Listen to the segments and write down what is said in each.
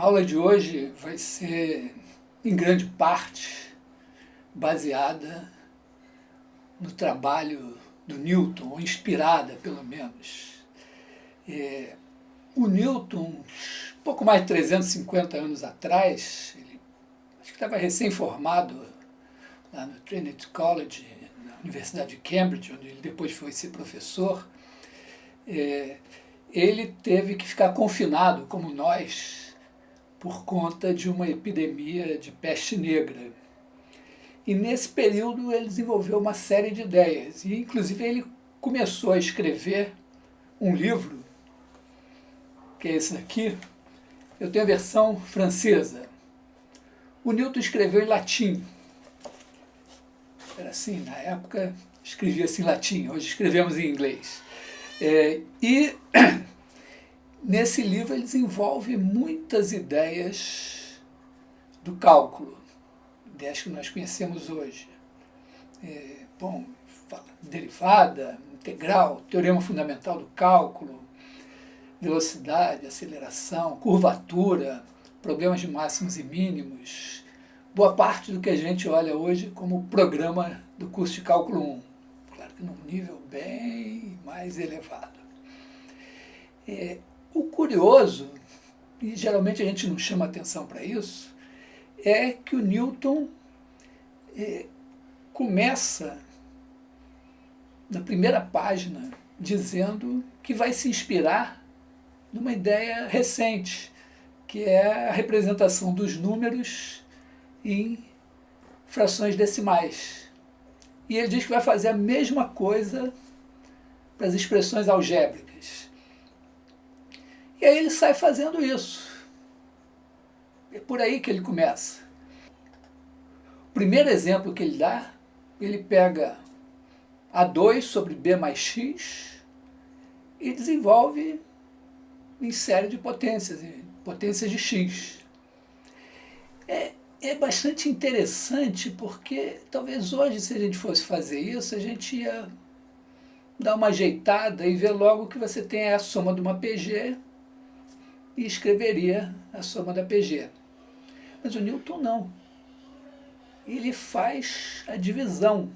aula de hoje vai ser, em grande parte, baseada no trabalho do Newton, ou inspirada, pelo menos. O Newton, pouco mais de 350 anos atrás, ele acho que estava recém-formado lá no Trinity College, na Universidade de Cambridge, onde ele depois foi ser professor. Ele teve que ficar confinado, como nós, por conta de uma epidemia de peste negra. E nesse período ele desenvolveu uma série de ideias, e inclusive ele começou a escrever um livro, que é esse daqui. Eu tenho a versão francesa. O Newton escreveu em latim. Era assim, na época escrevia-se em latim, hoje escrevemos em inglês. Nesse livro ele desenvolve muitas ideias do cálculo, ideias que nós conhecemos hoje. Derivada, integral, teorema fundamental do cálculo, velocidade, aceleração, curvatura, problemas de máximos e mínimos, boa parte do que a gente olha hoje como programa do curso de cálculo 1, claro que num nível bem mais elevado. O curioso, e geralmente a gente não chama atenção para isso, é que o Newton começa na primeira página dizendo que vai se inspirar numa ideia recente, que é a representação dos números em frações decimais. E ele diz que vai fazer a mesma coisa para as expressões algébricas. E aí ele sai fazendo isso. É por aí que ele começa. O primeiro exemplo que ele dá, ele pega A2 sobre B mais X e desenvolve em série de potências de X. É bastante interessante porque talvez hoje, se a gente fosse fazer isso, a gente ia dar uma ajeitada e ver logo que você tem a soma de uma PG e escreveria a soma da PG. Mas o Newton não. Ele faz a divisão.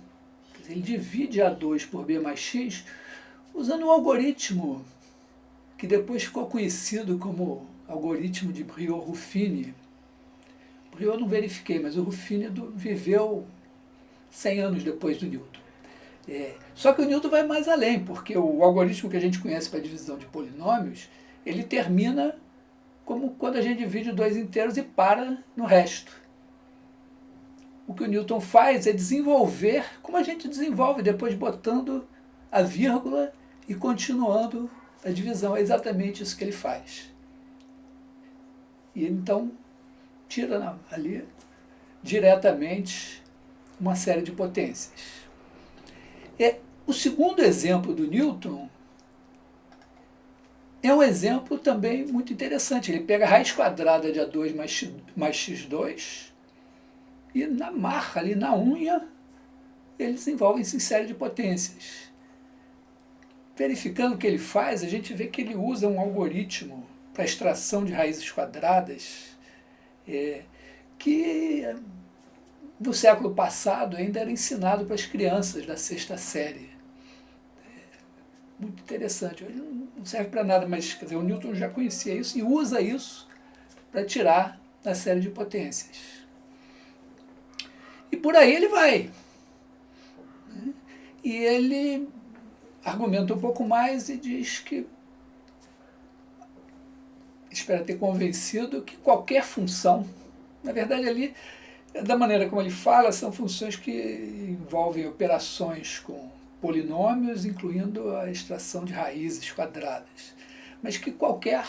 Quer dizer, ele divide A2 por B mais X usando um algoritmo que depois ficou conhecido como algoritmo de Briot-Ruffini. Briot eu não verifiquei, mas o Ruffini viveu 100 anos depois do Newton. Só que o Newton vai mais além, porque o algoritmo que a gente conhece para a divisão de polinômios, ele termina como quando a gente divide dois inteiros e para no resto. O que o Newton faz é desenvolver, como a gente desenvolve, depois botando a vírgula e continuando a divisão. É exatamente isso que ele faz. E ele, então, tira ali diretamente uma série de potências. O segundo exemplo do Newton é um exemplo também muito interessante. Ele pega a raiz quadrada de A2 mais x2 e na marra, ali na unha, ele desenvolve isso em série de potências. Verificando o que ele faz, a gente vê que ele usa um algoritmo para extração de raízes quadradas que no século passado ainda era ensinado para as crianças da sexta série. Muito interessante. Hoje não serve para nada, mas quer dizer, o Newton já conhecia isso e usa isso para tirar a série de potências. E por aí ele vai. E ele argumenta um pouco mais e diz que espera ter convencido que qualquer função, na verdade ali, da maneira como ele fala, são funções que envolvem operações com polinômios, incluindo a extração de raízes quadradas, mas que qualquer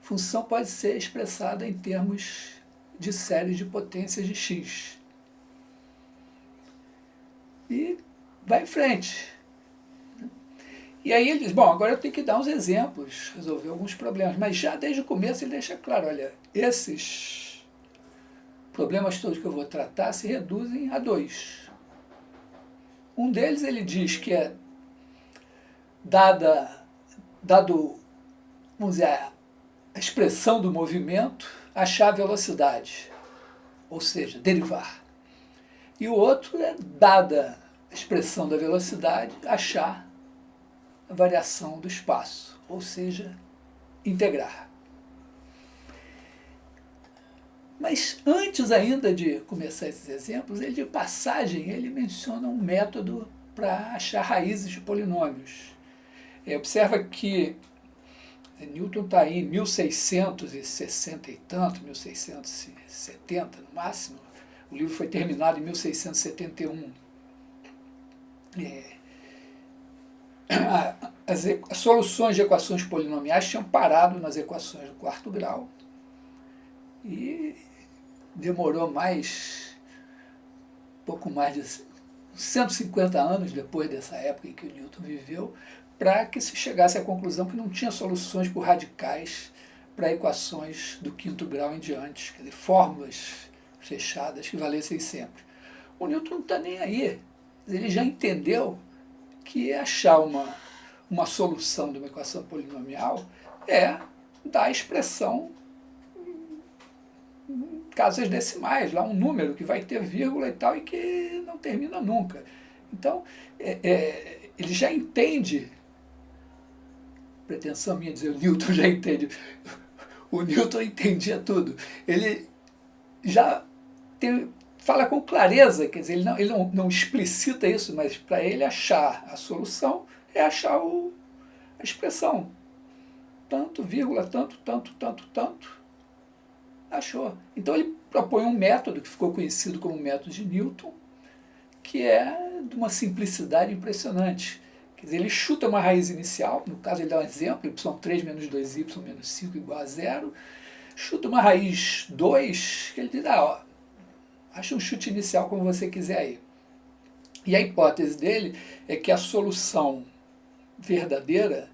função pode ser expressada em termos de séries de potências de x. E vai em frente. E aí ele diz, bom, agora eu tenho que dar uns exemplos, resolver alguns problemas, mas já desde o começo ele deixa claro, olha, esses problemas todos que eu vou tratar se reduzem a dois. Um deles ele diz que é dado, vamos dizer, a expressão do movimento, achar a velocidade, ou seja, derivar. E o outro é, dada a expressão da velocidade, achar a variação do espaço, ou seja, integrar. Mas antes ainda de começar esses exemplos, ele de passagem, ele menciona um método para achar raízes de polinômios. Observa que Newton está aí em 1660 e tanto, 1670 no máximo. O livro foi terminado em 1671. As soluções de equações polinomiais tinham parado nas equações do quarto grau e demorou pouco mais de 150 anos depois dessa época em que o Newton viveu, para que se chegasse à conclusão que não tinha soluções por radicais para equações do quinto grau em diante, quer dizer, fórmulas fechadas que valessem sempre. O Newton não está nem aí, ele já entendeu que achar uma solução de uma equação polinomial é dar a expressão em casas decimais, lá um número que vai ter vírgula e tal e que não termina nunca. Então, ele já entende, pretensão minha dizer, o Newton já entende, o Newton entendia tudo, ele já fala com clareza, quer dizer, ele não explicita isso, mas para ele achar a solução é achar a expressão. Tanto, vírgula, tanto, tanto, tanto, tanto. Achou. Então ele propõe um método que ficou conhecido como método de Newton, que é de uma simplicidade impressionante. Quer dizer, ele chuta uma raiz inicial, no caso ele dá um exemplo, y3 menos 2y menos 5 igual a 0, chuta uma raiz 2, que ele diz, acha um chute inicial como você quiser aí. E a hipótese dele é que a solução verdadeira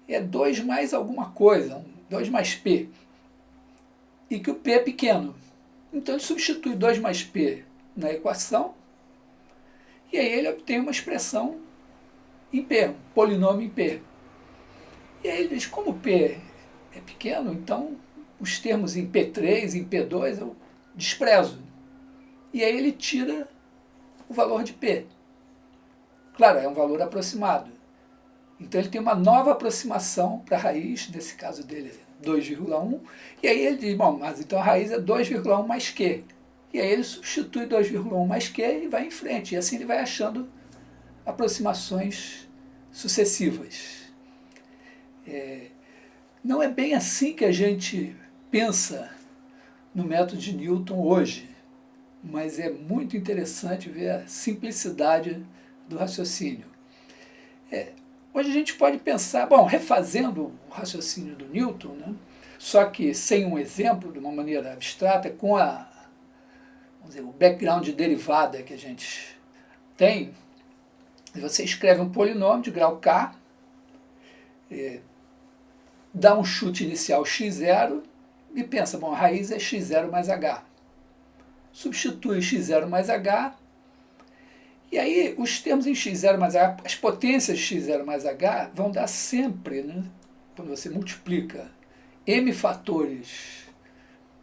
é 2 mais alguma coisa, 2 mais p, e que o p é pequeno. Então ele substitui 2 mais p na equação, e aí ele obtém uma expressão em p, um polinômio em p. E aí ele diz, como p é pequeno, então os termos em p3, em p2 eu desprezo. E aí ele tira o valor de p. Claro, é um valor aproximado. Então ele tem uma nova aproximação para a raiz, nesse caso dele 2,1, e aí ele diz, bom, mas então a raiz é 2,1 mais q. E aí ele substitui 2,1 mais q e vai em frente, e assim ele vai achando aproximações sucessivas. Não é bem assim que a gente pensa no método de Newton hoje, mas é muito interessante ver a simplicidade do raciocínio. Hoje a gente pode pensar, bom, refazendo o raciocínio do Newton, né, só que sem um exemplo, de uma maneira abstrata, com vamos dizer, o background de derivada que a gente tem, você escreve um polinômio de grau k, dá um chute inicial x0 e pensa, bom, a raiz é x0 mais h. Substitui x0 mais h, e aí os termos em x0 mais h, as potências x0 mais h vão dar sempre, né, quando você multiplica m fatores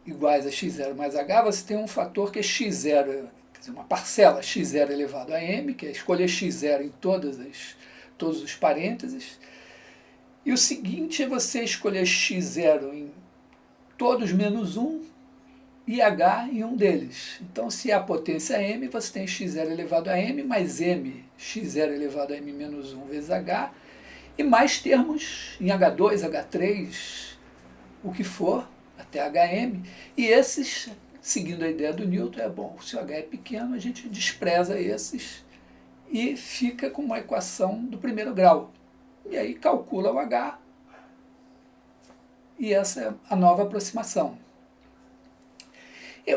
iguais a x0 mais h, você tem um fator que é x0, quer dizer, uma parcela x0 elevado a m, que é escolher x0 em todos os parênteses, e o seguinte é você escolher x0 em todos menos 1, e h em um deles. Então, se a potência é m, você tem x0 elevado a m mais m, x0 elevado a m menos 1 vezes h, e mais termos em h2, h3, o que for, até hm, e esses, seguindo a ideia do Newton, bom, se o h é pequeno, a gente despreza esses e fica com uma equação do primeiro grau. E aí calcula o h, e essa é a nova aproximação.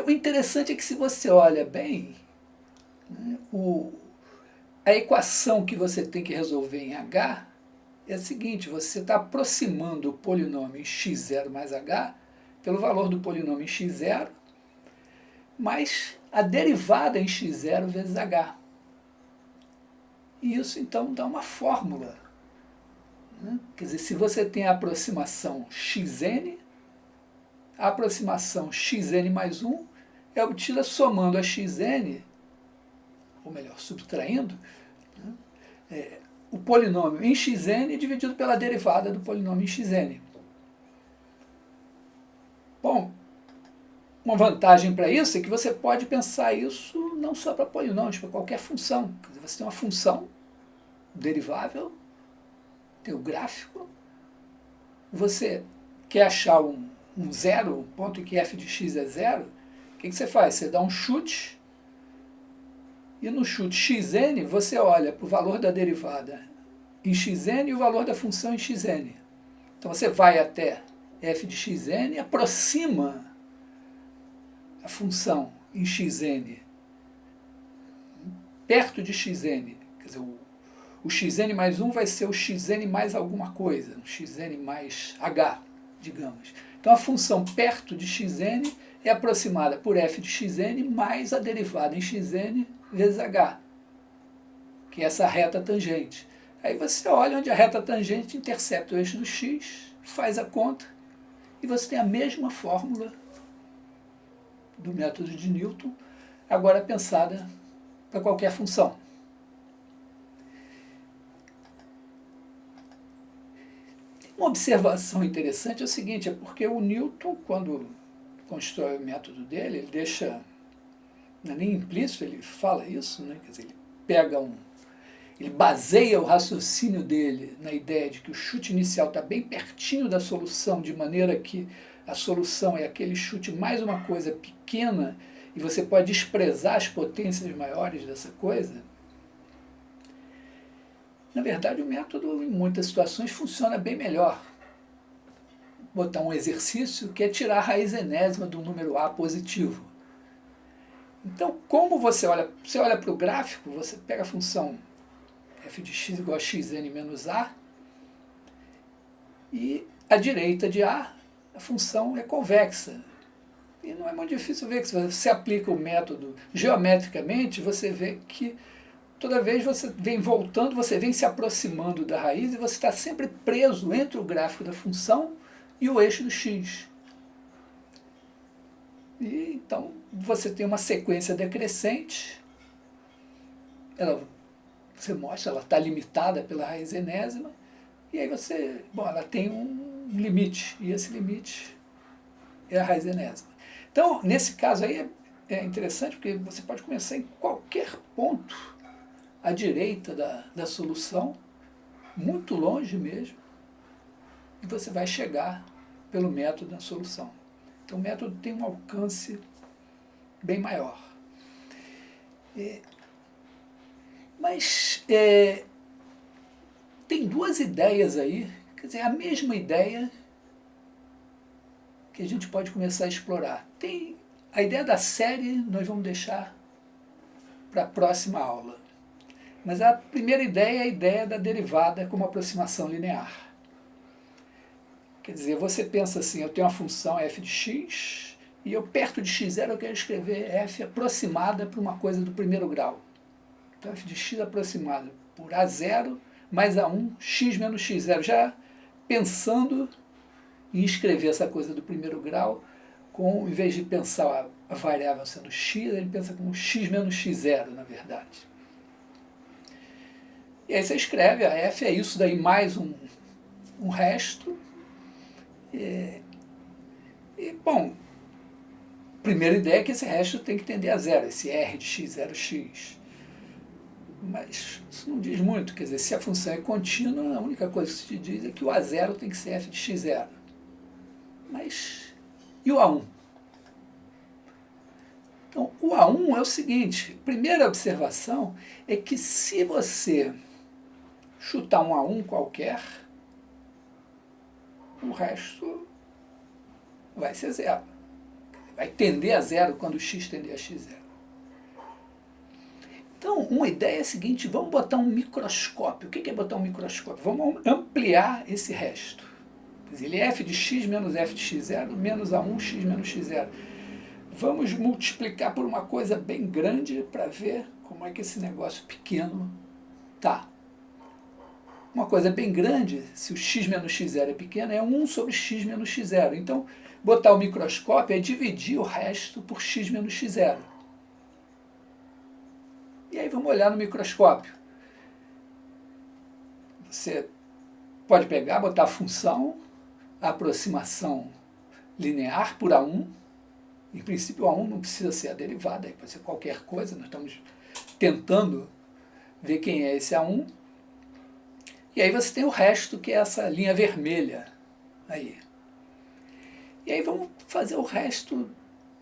O interessante é que se você olha bem, né, a equação que você tem que resolver em h é a seguinte, você está aproximando o polinômio em x0 mais h pelo valor do polinômio em x0, mais a derivada em x0 vezes h. E isso então dá uma fórmula, né? Quer dizer, se você tem a aproximação xn, a aproximação xn mais 1 é obtida somando a xn, ou melhor, subtraindo, né, o polinômio em xn dividido pela derivada do polinômio em xn. Bom, uma vantagem para isso é que você pode pensar isso não só para polinômios, para qualquer função. Quer dizer, você tem uma função derivável, tem o gráfico, você quer achar um zero, um ponto em que f de x é zero, o que você faz? Você dá um chute, e no chute xn você olha para o valor da derivada em xn e o valor da função em xn. Então você vai até f de xn e aproxima a função em xn perto de xn. Quer dizer, o xn mais 1 vai ser o xn mais alguma coisa, o xn mais h, digamos. Então a função perto de xn é aproximada por f de xn mais a derivada em xn vezes h, que é essa reta tangente. Aí você olha onde a reta tangente intercepta o eixo do x, faz a conta, e você tem a mesma fórmula do método de Newton, agora pensada para qualquer função. Uma observação interessante é o seguinte, é porque o Newton, quando constrói o método dele, ele deixa, não é nem implícito, ele fala isso, né? Quer dizer, ele pega ele baseia o raciocínio dele na ideia de que o chute inicial está bem pertinho da solução, de maneira que a solução é aquele chute mais uma coisa pequena e você pode desprezar as potências maiores dessa coisa. Na verdade, o método, em muitas situações, funciona bem melhor. Vou botar um exercício que é tirar a raiz enésima do número a positivo. Então, como você olha para o gráfico, você pega a função f de x igual a xn menos a, e à direita de a função é convexa. E não é muito difícil ver que se você aplica o método geometricamente, você vê que toda vez você vem voltando, você vem se aproximando da raiz e você está sempre preso entre o gráfico da função e o eixo do x. E então você tem uma sequência decrescente, você mostra, ela está limitada pela raiz enésima, e aí ela tem um limite, e esse limite é a raiz enésima. Então, nesse caso aí é interessante, porque você pode começar em qualquer ponto à direita da solução, muito longe mesmo, e você vai chegar pelo método na solução. Então o método tem um alcance bem maior. Mas tem duas ideias aí, quer dizer, a mesma ideia que a gente pode começar a explorar. Tem a ideia da série, nós vamos deixar para a próxima aula. Mas a primeira ideia é a ideia da derivada como aproximação linear. Quer dizer, você pensa assim, eu tenho uma função f de x, e eu perto de x0 eu quero escrever f aproximada para uma coisa do primeiro grau. Então f de x aproximada por a0 mais a1, x menos x0, já pensando em escrever essa coisa do primeiro grau, em vez de pensar a variável sendo x, ele pensa como x menos x0, na verdade. E aí você escreve, a f é isso daí mais um resto. Bom, a primeira ideia é que esse resto tem que tender a zero, esse r de x0x. Mas isso não diz muito, quer dizer, se a função é contínua, a única coisa que se diz é que o a0 tem que ser f de x0. Mas, e o a1? Então, o a1 é o seguinte, a primeira observação é que se você chutar um a1 qualquer, o resto vai ser zero. Vai tender a zero quando o x tender a x0. Então, uma ideia é a seguinte, vamos botar um microscópio. O que é botar um microscópio? Vamos ampliar esse resto. Quer dizer, ele é f de x menos f de x0 menos a1 x menos x0. Vamos multiplicar por uma coisa bem grande para ver como é que esse negócio pequeno tá. uma coisa bem grande, se o x menos x0 é pequeno, é 1 sobre x menos x0. Então, botar o microscópio é dividir o resto por x menos x0. E aí vamos olhar no microscópio. Você pode pegar, botar a função, a aproximação linear por A1. Em princípio, A1 não precisa ser a derivada, pode ser qualquer coisa. Nós estamos tentando ver quem é esse A1. E aí você tem o resto, que é essa linha vermelha aí. E aí vamos fazer o resto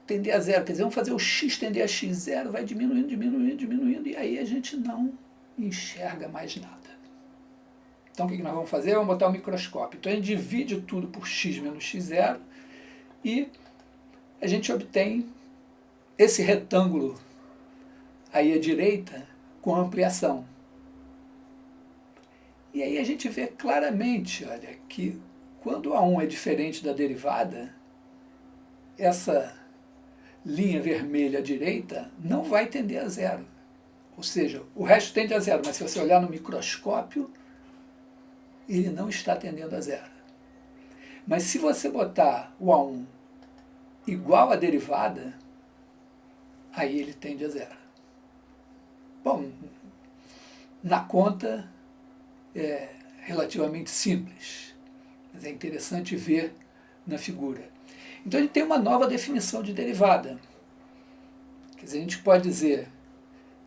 tender a zero, quer dizer, vamos fazer o x tender a x0, vai diminuindo, diminuindo, diminuindo, e aí a gente não enxerga mais nada. Então o que nós vamos fazer? Vamos botar o microscópio. Então a gente divide tudo por x menos x0 e a gente obtém esse retângulo aí à direita com ampliação. E aí a gente vê claramente, olha, que quando A1 é diferente da derivada, essa linha vermelha à direita não vai tender a zero. Ou seja, o resto tende a zero, mas se você olhar no microscópio, ele não está tendendo a zero. Mas se você botar o A1 igual à derivada, aí ele tende a zero. Bom, na conta é relativamente simples, mas é interessante ver na figura. Então a gente tem uma nova definição de derivada. Quer dizer, a gente pode dizer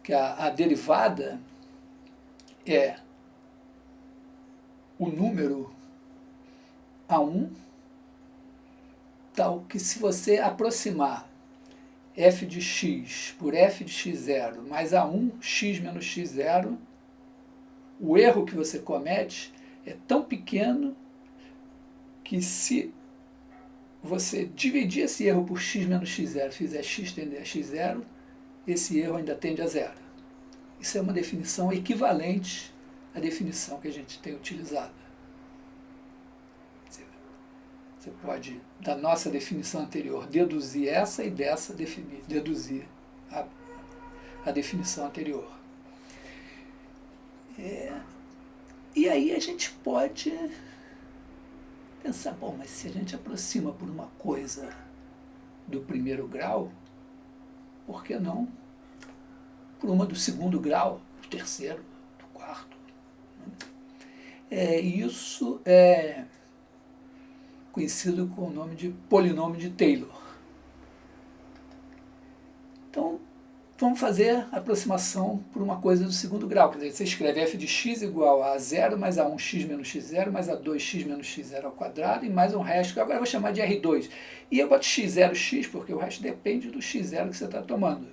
que a derivada é o número A1, tal que se você aproximar f de x por f de x0 mais A1, x menos x0, o erro que você comete é tão pequeno que se você dividir esse erro por x menos x0, fizer x tender a x0, esse erro ainda tende a zero. Isso é uma definição equivalente à definição que a gente tem utilizado. Você pode, da nossa definição anterior, deduzir essa e dessa deduzir a definição anterior. E aí a gente pode pensar, bom, mas se a gente aproxima por uma coisa do primeiro grau, por que não por uma do segundo grau, do terceiro, do quarto? Isso é conhecido com o nome de polinômio de Taylor. Então, vamos fazer a aproximação por uma coisa do segundo grau. Quer dizer, você escreve f de x igual a 0 mais a1x menos x0 mais a2x menos x0 ao quadrado e mais um resto, que agora eu vou chamar de R2. E eu boto x0x, porque o resto depende do x0 que você está tomando.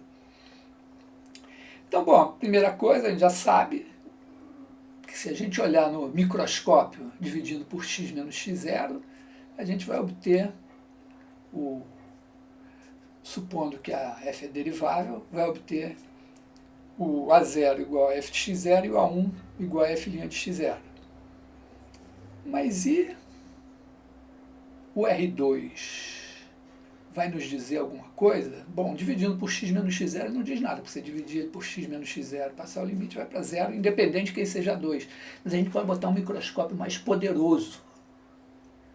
Então, bom, a primeira coisa, a gente já sabe que se a gente olhar no microscópio dividido por x menos x0, a gente vai obter supondo que a f é derivável, vai obter o A0 igual a f de x0 e o A1 igual a f' de x0. Mas e o R2 vai nos dizer alguma coisa? Bom, dividindo por x menos x0 não diz nada, porque você dividir por x menos x0, passar o limite vai para zero, independente de quem seja 2. Mas a gente pode botar um microscópio mais poderoso.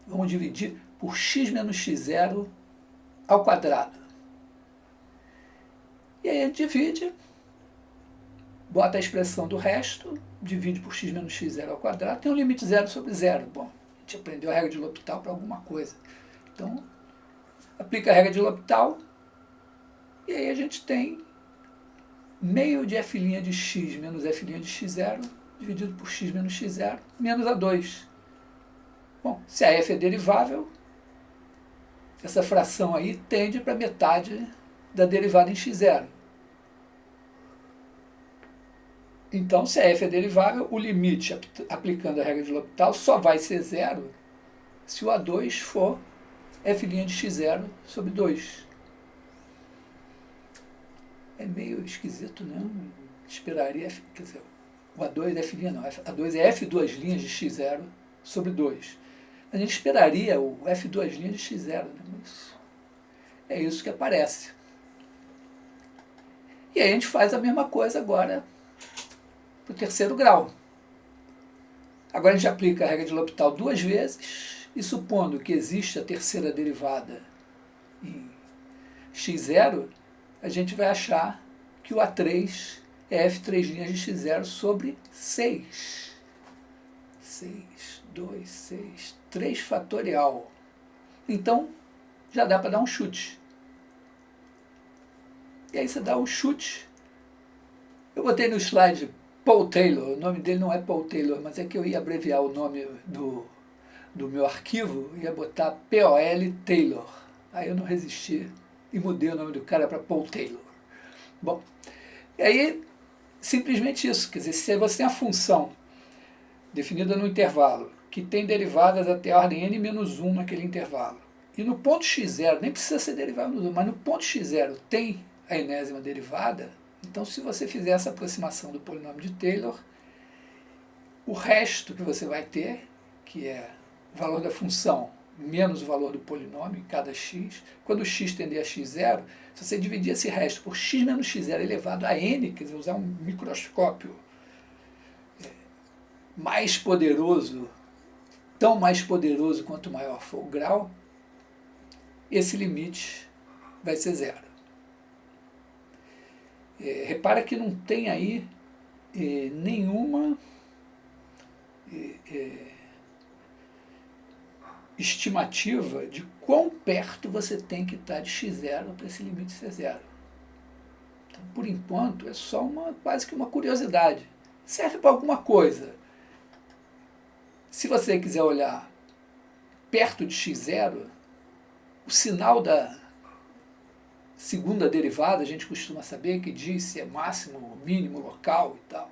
Vamos dividir por x menos x0 ao quadrado. E aí a gente divide, bota a expressão do resto, divide por x menos x0 ao quadrado, tem um limite zero sobre zero. Bom, a gente aprendeu a regra de L'Hopital para alguma coisa. Então, aplica a regra de L'Hopital, e aí a gente tem meio de f' de x menos f' de x0, dividido por x menos x0, menos A2. Bom, se a f é derivável, essa fração aí tende para metade da derivada em x0. Então, se a f é derivável, o limite aplicando a regra de L'Hopital só vai ser zero se o A2 for f' de x0 sobre 2. É meio esquisito, né? Esperaria, quer dizer, o A2 é f', não, A2 é f2' de x0 sobre 2. A gente esperaria o f2' de x0, né? Mas é isso que aparece. E aí a gente faz a mesma coisa agora para o terceiro grau. Agora a gente aplica a regra de L'Hopital duas vezes, e supondo que existe a terceira derivada em x0, a gente vai achar que o A3 é f3' de x0 sobre 6. 6, 2, 6, 3 fatorial. Então, já dá para dar um chute. E aí você dá um chute. Eu botei no slide Paul Taylor, o nome dele não é Paul Taylor, mas é que eu ia abreviar o nome do meu arquivo, ia botar POL Taylor. Aí eu não resisti e mudei o nome do cara para Paul Taylor. Bom, e aí, simplesmente isso, quer dizer, se você tem a função definida no intervalo, que tem derivadas até a ordem n-1 naquele intervalo, e no ponto x0, nem precisa ser derivada no 1, mas no ponto x0 tem a enésima derivada, então se você fizer essa aproximação do polinômio de Taylor, o resto que você vai ter, que é o valor da função menos o valor do polinômio em cada x, quando o x tender a x0, se você dividir esse resto por x menos x0 elevado a n, quer dizer, usar um microscópio mais poderoso, tão mais poderoso quanto maior for o grau, esse limite vai ser zero. Repara que não tem aí nenhuma estimativa de quão perto você tem que estar de x0 para esse limite ser zero. Então, por enquanto, é só quase que uma curiosidade. Serve para alguma coisa. Se você quiser olhar perto de x0, o sinal da segunda derivada, a gente costuma saber que diz se é máximo, mínimo, local e tal.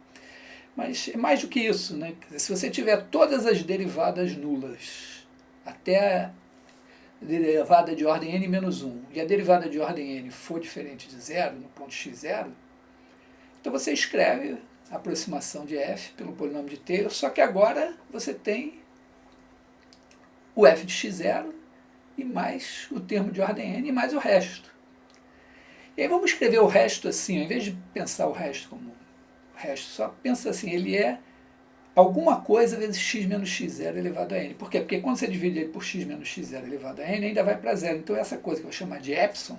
Mas é mais do que isso, né? Se você tiver todas as derivadas nulas até a derivada de ordem n-1 e a derivada de ordem n for diferente de zero, no ponto x0, então você escreve a aproximação de f pelo polinômio de Taylor, só que agora você tem o f de x0 e mais o termo de ordem n e mais o resto. E aí vamos escrever o resto assim, ao invés de pensar o resto como o resto, só pensa assim, ele é alguma coisa vezes x menos x0 elevado a n. Por quê? Porque quando você divide ele por x menos x0 elevado a n, ainda vai para zero. Então essa coisa que eu vou chamar de epsilon,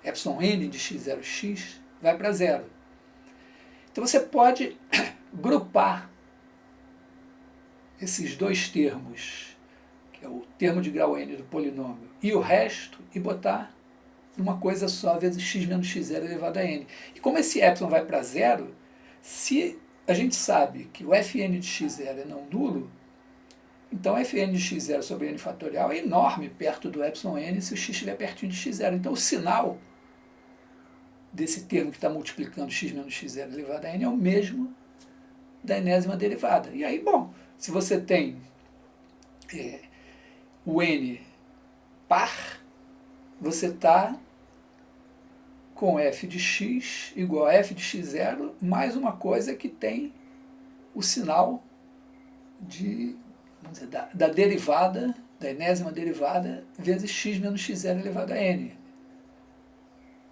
epsilon n de x0x, vai para zero. Então você pode grupar esses dois termos, que é o termo de grau n do polinômio e o resto, e botar numa coisa só vezes x menos x0 elevado a n. E como esse epsilon vai para zero, se a gente sabe que o fn de x0 é não nulo, então fn de x0 sobre n fatorial é enorme perto do epsilon n se o x estiver pertinho de x0. Então o sinal desse termo que está multiplicando x menos x0 elevado a n é o mesmo da enésima derivada. E aí, bom, se você tem o n par, você está com f de x igual a f de x0 mais uma coisa que tem o sinal vamos dizer, da derivada, da enésima derivada, vezes x menos x0 elevado a n.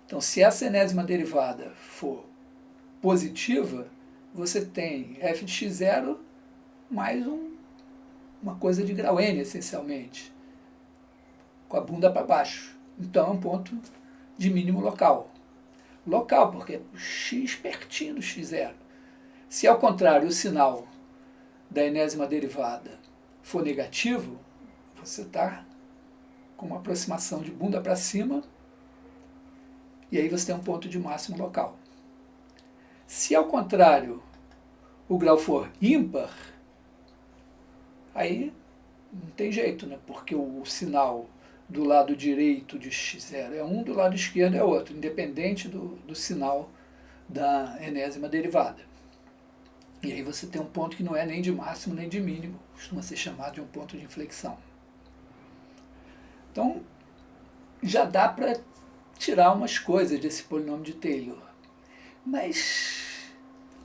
Então, se essa enésima derivada for positiva, você tem f de x0 mais uma coisa de grau n, essencialmente, com a bunda para baixo. Então, é um ponto de mínimo local. Local, porque é x pertinho do x0. Se, ao contrário, o sinal da enésima derivada for negativo, você está com uma aproximação de bunda para cima, e aí você tem um ponto de máximo local. Se, ao contrário, o grau for ímpar, aí não tem jeito, né? Porque o sinal do lado direito de x0 é um, do lado esquerdo é outro, independente do sinal da enésima derivada. E aí você tem um ponto que não é nem de máximo nem de mínimo, costuma ser chamado de um ponto de inflexão. Então, já dá para tirar umas coisas desse polinômio de Taylor. Mas,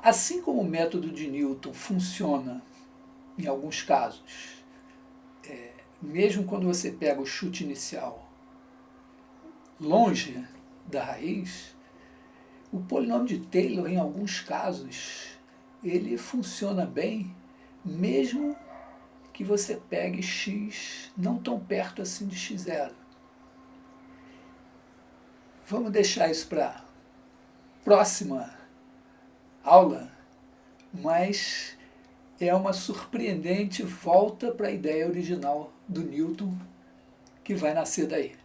assim como o método de Newton funciona em alguns casos, mesmo quando você pega o chute inicial longe da raiz, o polinômio de Taylor, em alguns casos, ele funciona bem, mesmo que você pegue x não tão perto assim de x0. Vamos deixar isso para próxima aula, mas é uma surpreendente volta para a ideia original do Newton que vai nascer daí.